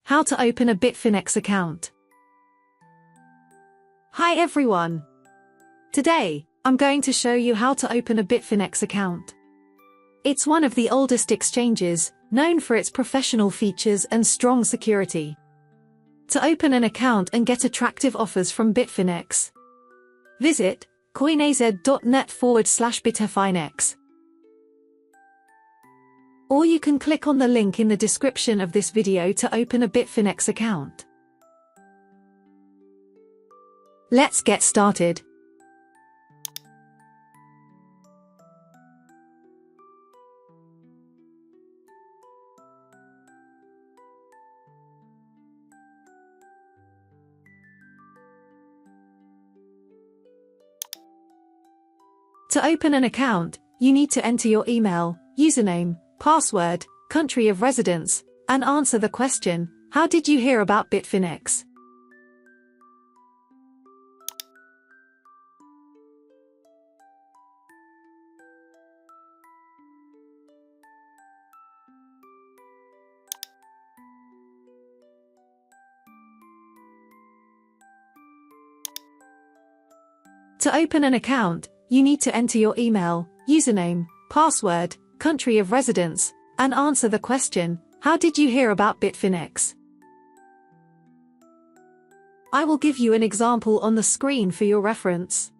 How to open a Bitfinex account. Hi everyone! Today, I'm going to show you how to open a Bitfinex account. It's one of the oldest exchanges, known for its professional features and strong security. To open an account and get attractive offers from Bitfinex, visit coinaz.net/Bitfinex. Or you can click on the link in the description of this video to open a Bitfinex account. Let's get started. To open an account, you need to enter your email, username, password, country of residence, and answer the question, how did you hear about Bitfinex? To open an account, you need to enter your email, username, password, country of residence, and answer the question, how did you hear about Bitfinex? I will give you an example on the screen for your reference.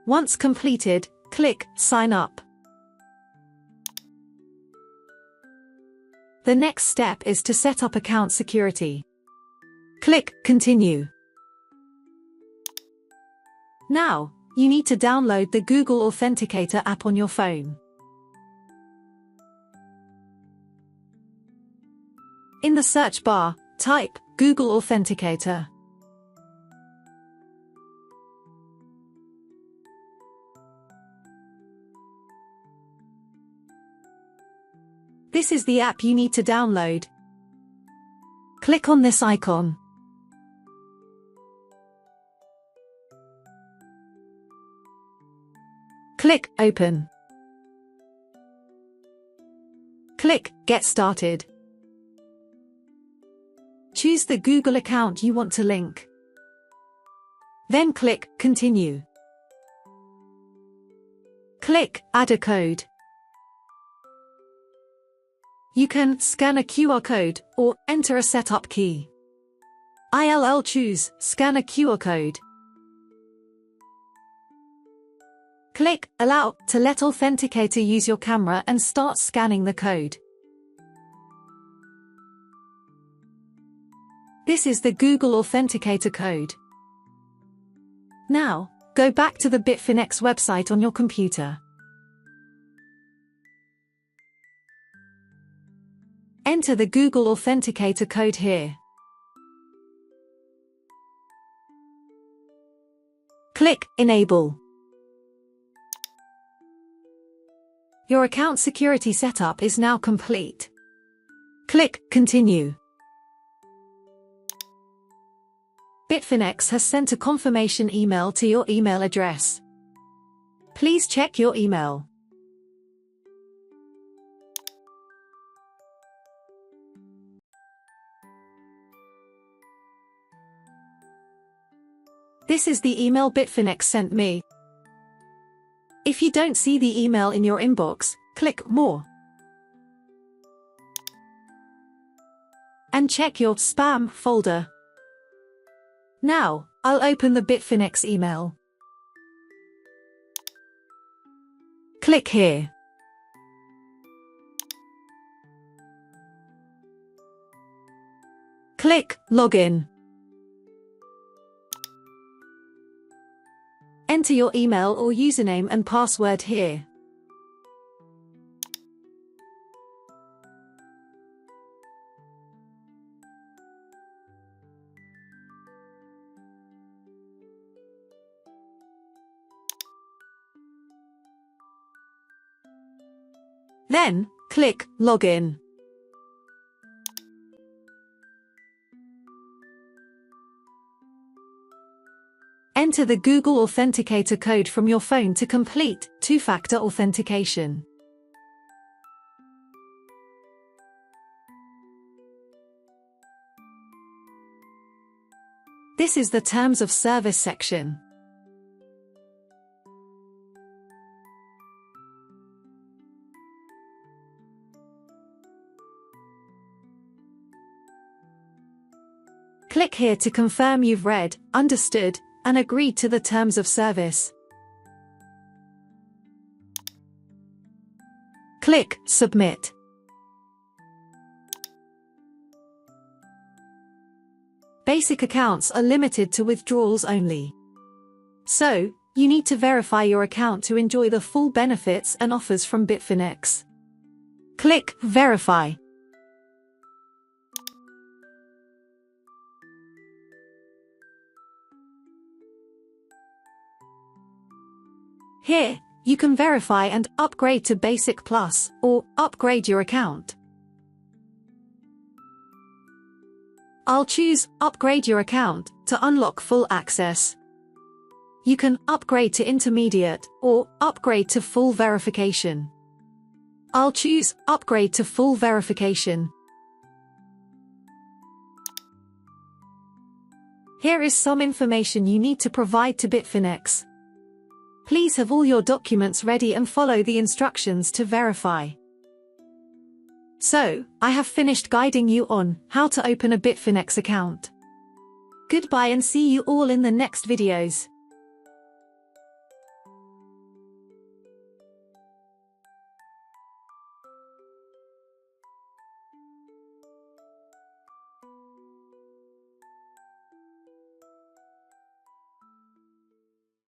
Once completed, click Sign Up. The next step is to set up account security. Click Continue. Now, you need to download the Google Authenticator app on your phone. In the search bar, type Google Authenticator. This is the app you need to download. Click on this icon. Click Open. Click Get Started. Choose the Google account you want to link. Then click Continue. Click Add a code. You can scan a QR code or enter a setup key. I'll choose Scan a QR code. Click Allow to let Authenticator use your camera and start scanning the code. This is the Google Authenticator code. Now, go back to the Bitfinex website on your computer. Enter the Google Authenticator code here. Click Enable. Your account security setup is now complete. Click Continue. Bitfinex has sent a confirmation email to your email address. Please check your email. This is the email Bitfinex sent me. If you don't see the email in your inbox, click More. And check your spam folder. Now, I'll open the Bitfinex email. Click here. Click Login. Enter your email or username and password here. Then, click Login. Enter the Google Authenticator code from your phone to complete two-factor authentication. This is the Terms of Service section. Click here to confirm you've read, understood, and agreed to the terms of service. Click Submit. Basic accounts are limited to withdrawals only. So, you need to verify your account to enjoy the full benefits and offers from Bitfinex. Click Verify. Here, you can verify and upgrade to Basic Plus, or upgrade your account. I'll choose Upgrade your account to unlock full access. You can upgrade to Intermediate or upgrade to full verification. I'll choose Upgrade to full verification. Here is some information you need to provide to Bitfinex. Please have all your documents ready and follow the instructions to verify. So, I have finished guiding you on how to open a Bitfinex account. Goodbye and see you all in the next videos.